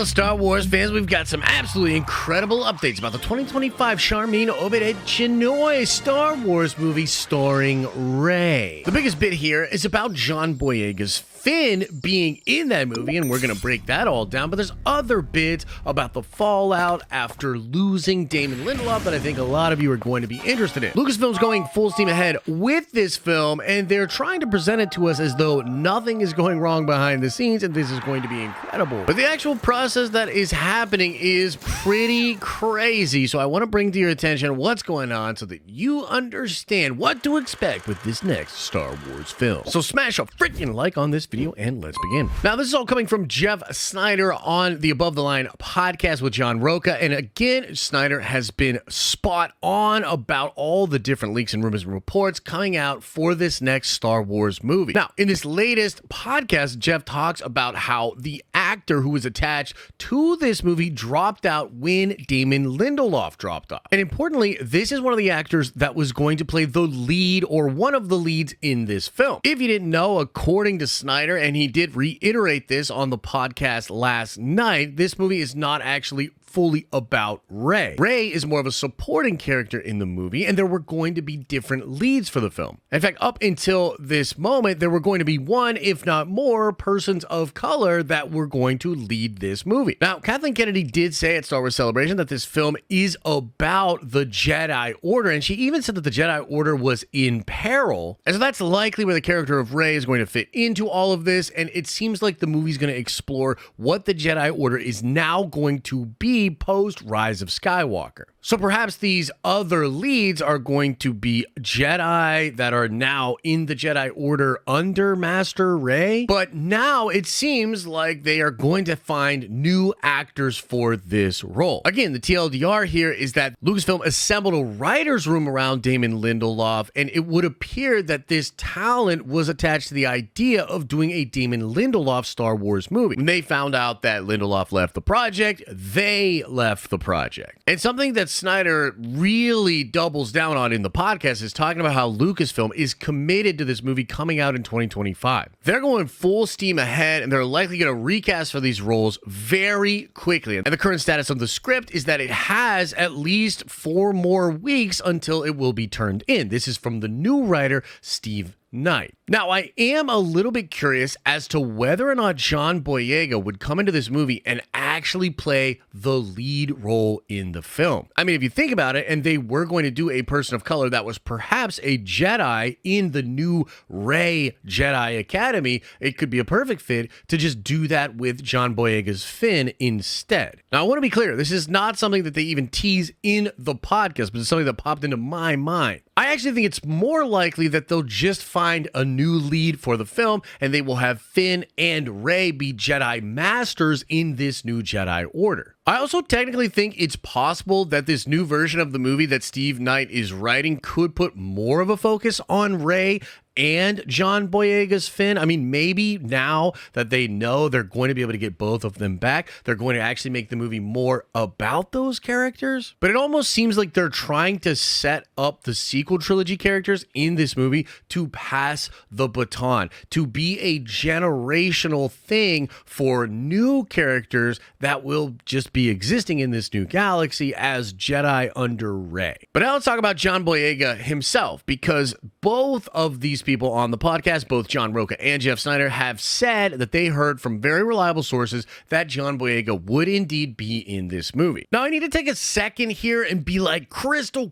Well, Star Wars fans, we've got some absolutely incredible updates about the 2025 Charmin Obed Chinoy Star Wars movie starring Rey. The biggest bit here is about John Boyega's Finn being in that movie, and we're going to break that all down, but there's other bits about the fallout after losing Damon Lindelof that I think a lot of you are going to be interested in. Lucasfilm's going full steam ahead with this film, and they're trying to present it to us as though nothing is going wrong behind the scenes, and this is going to be incredible. But the actual process that is happening is pretty crazy, so I want to bring to your attention what's going on so that you understand what to expect with this next Star Wars film. So smash a freaking like on this video and let's begin. Now, this is all coming from Jeff Snyder on the Above the Line podcast with John Roca, and again, Snyder has been spot on about all the different leaks and rumors and reports coming out for this next Star Wars movie. Now, in this latest podcast, Jeff talks about how the actor who was attached to this movie dropped out when Damon Lindelof dropped off. And importantly, this is one of the actors that was going to play the lead or one of the leads in this film. If you didn't know, according to Snyder, and he did reiterate this on the podcast last night, this movie is not actually fully about Rey. Rey is more of a supporting character in the movie, and there were going to be different leads for the film. In fact, up until this moment, there were going to be one, if not more, persons of color that were going to lead this movie. Now, Kathleen Kennedy did say at Star Wars Celebration that this film is about the Jedi Order, and she even said that the Jedi Order was in peril. And so that's likely where the character of Rey is going to fit into all of this, and it seems like the movie's going to explore what the Jedi Order is now going to be post Rise of Skywalker. So perhaps these other leads are going to be Jedi that are now in the Jedi Order under Master Rey, but now it seems like they are going to find new actors for this role. Again, the TLDR here is that Lucasfilm assembled a writer's room around Damon Lindelof, and it would appear that this talent was attached to the idea of doing a Damon Lindelof Star Wars movie. When they found out that Lindelof left the project, they left the project. And something that Snyder really doubles down on in the podcast is talking about how Lucasfilm is committed to this movie coming out in 2025. They're going full steam ahead, and they're likely going to recast for these roles very quickly. And the current status of the script is that it has at least 4 more weeks until it will be turned in. This is from the new writer, Steve Knight. Now, I am a little bit curious as to whether or not John Boyega would come into this movie and actually play the lead role in the film. I mean, if you think about it, and they were going to do a person of color that was perhaps a Jedi in the new Rey Jedi Academy, it could be a perfect fit to just do that with John Boyega's Finn instead. Now, I want to be clear, this is not something that they even tease in the podcast, but it's something that popped into my mind. I actually think it's more likely that they'll just find a new lead for the film, and they will have Finn and Rey be Jedi Masters in this new Jedi Order. I also technically think it's possible that this new version of the movie that Steve Knight is writing could put more of a focus on Rey and John Boyega's Finn. I mean, maybe now that they know they're going to be able to get both of them back, they're going to actually make the movie more about those characters. But it almost seems like they're trying to set up the sequel trilogy characters in this movie to pass the baton, to be a generational thing for new characters that will just be existing in this new galaxy as Jedi under Rey. But now let's talk about John Boyega himself, because both of these people on the podcast, both John Roca and Jeff Snyder, have said that they heard from very reliable sources that John Boyega would indeed be in this movie. Now, I need to take a second here and be like crystal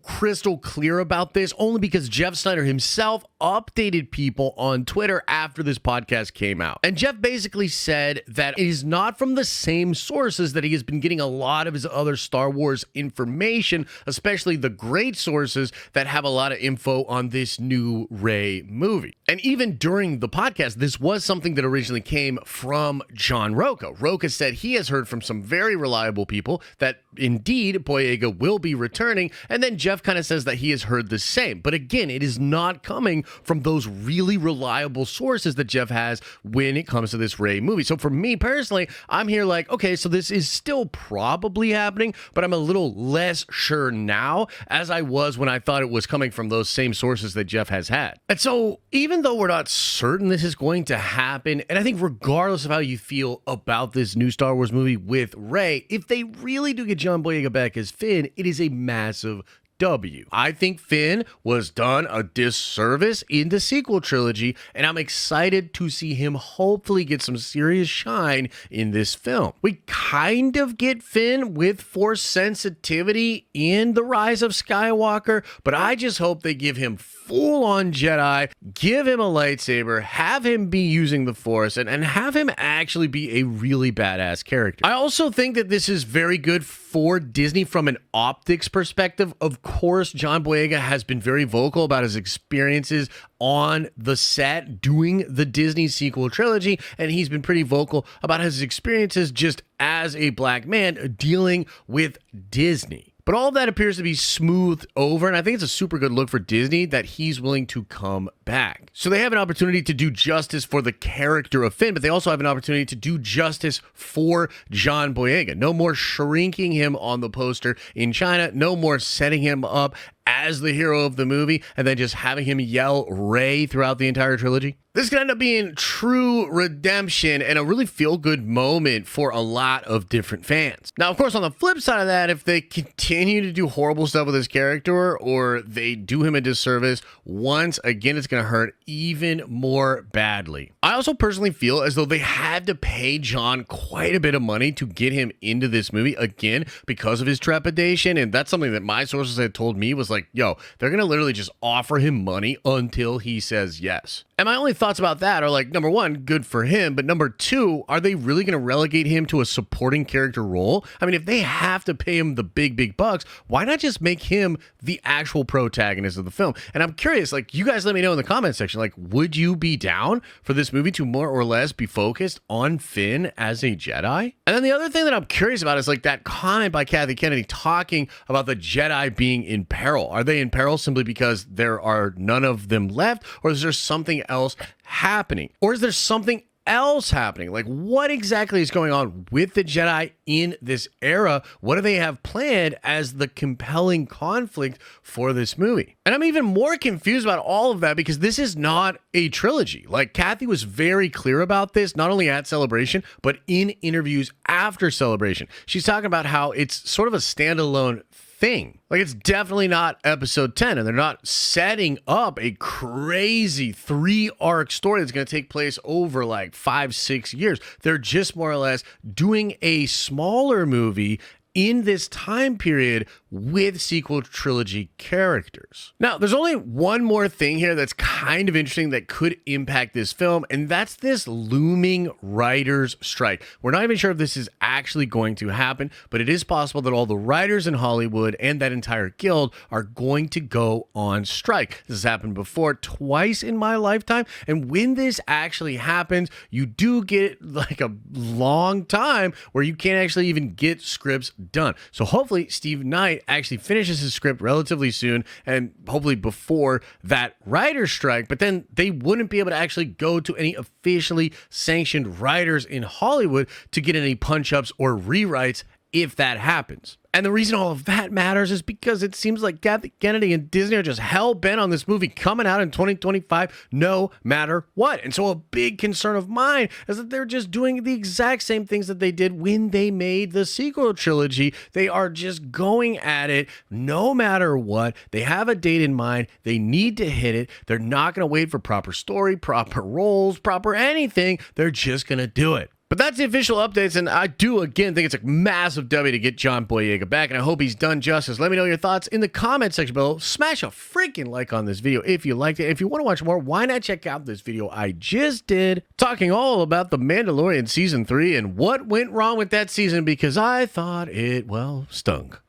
clear about this, only because Jeff Snyder himself updated people on Twitter after this podcast came out. And Jeff basically said that it is not from the same sources that he has been getting a lot of his other Star Wars information, especially the great sources that have a lot of info on this new Rey movie. And even during the podcast, this was something that originally came from John Roca. Roca said he has heard from some very reliable people that indeed Boyega will be returning, and then Jeff kind of says that he has heard the same. But again, it is not coming from those really reliable sources that Jeff has when it comes to this Rey movie. So for me personally, I'm here like, okay, so this is still probably happening, but I'm a little less sure now as I was when I thought it was coming from those same sources that Jeff has had. And so even though we're not certain this is going to happen, and I think regardless of how you feel about this new Star Wars movie with Rey, if they really do get John Boyega back as Finn, it is a massive W. I think Finn was done a disservice in the sequel trilogy, and I'm excited to see him hopefully get some serious shine in this film. We kind of get Finn with Force sensitivity in The Rise of Skywalker, but I just hope they give him full-on Jedi, give him a lightsaber, have him be using the Force, and have him actually be a really badass character. I also think that this is very good for Disney from an optics perspective. Of course, John Boyega has been very vocal about his experiences on the set doing the Disney sequel trilogy, and he's been pretty vocal about his experiences just as a black man dealing with Disney. But all of that appears to be smoothed over, and I think it's a super good look for Disney that he's willing to come back. So they have an opportunity to do justice for the character of Finn, but they also have an opportunity to do justice for John Boyega. No more shrinking him on the poster in China, no more setting him up as the hero of the movie and then just having him yell Rey throughout the entire trilogy. This could end up being true redemption and a really feel-good moment for a lot of different fans. Now, of course, on the flip side of that, if they continue to do horrible stuff with his character or they do him a disservice, once again, it's going to hurt even more badly. I also personally feel as though they had to pay John quite a bit of money to get him into this movie, again, because of his trepidation, and that's something that my sources had told me was like, yo, they're going to literally just offer him money until he says yes. And my only thoughts about that are like, number one, good for him. But number two, are they really going to relegate him to a supporting character role? I mean, if they have to pay him the big bucks, why not just make him the actual protagonist of the film? And I'm curious, like, you guys let me know in the comment section, like, would you be down for this movie to more or less be focused on Finn as a Jedi? And then the other thing that I'm curious about is like that comment by Kathy Kennedy talking about the Jedi being in peril. Are they in peril simply because there are none of them left? Or is there something else happening? Or is there something else happening? Like, what exactly is going on with the Jedi in this era? What do they have planned as the compelling conflict for this movie? And I'm even more confused about all of that because this is not a trilogy. Like, Kathy was very clear about this, not only at Celebration, but in interviews after Celebration. She's talking about how it's sort of a standalone thing. Like, it's definitely not episode 10, and they're not setting up a crazy 3-arc story that's going to take place over like 5-6 years. They're just more or less doing a smaller movie in this time period with sequel trilogy characters. Now, there's only one more thing here that's kind of interesting that could impact this film, and that's this looming writers' strike. We're not even sure if this is actually going to happen, but it is possible that all the writers in Hollywood and that entire guild are going to go on strike. This has happened before twice in my lifetime, and when this actually happens, you do get like a long time where you can't actually even get scripts done. So hopefully Steve Knight actually finishes his script relatively soon and hopefully before that writer's strike, but then they wouldn't be able to actually go to any officially sanctioned writers in Hollywood to get any punch-ups or rewrites if that happens. And the reason all of that matters is because it seems like Kathy Kennedy and Disney are just hell-bent on this movie coming out in 2025 no matter what. And so a big concern of mine is that they're just doing the exact same things that they did when they made the sequel trilogy. They are just going at it no matter what. They have a date in mind. They need to hit it. They're not going to wait for proper story, proper roles, proper anything. They're just going to do it. But that's the official updates, and I do, again, think it's a massive W to get John Boyega back, and I hope he's done justice. Let me know your thoughts in the comment section below. Smash a freaking like on this video if you liked it. If you want to watch more, why not check out this video I just did, talking all about The Mandalorian Season 3 and what went wrong with that season, because I thought it, well, stunk.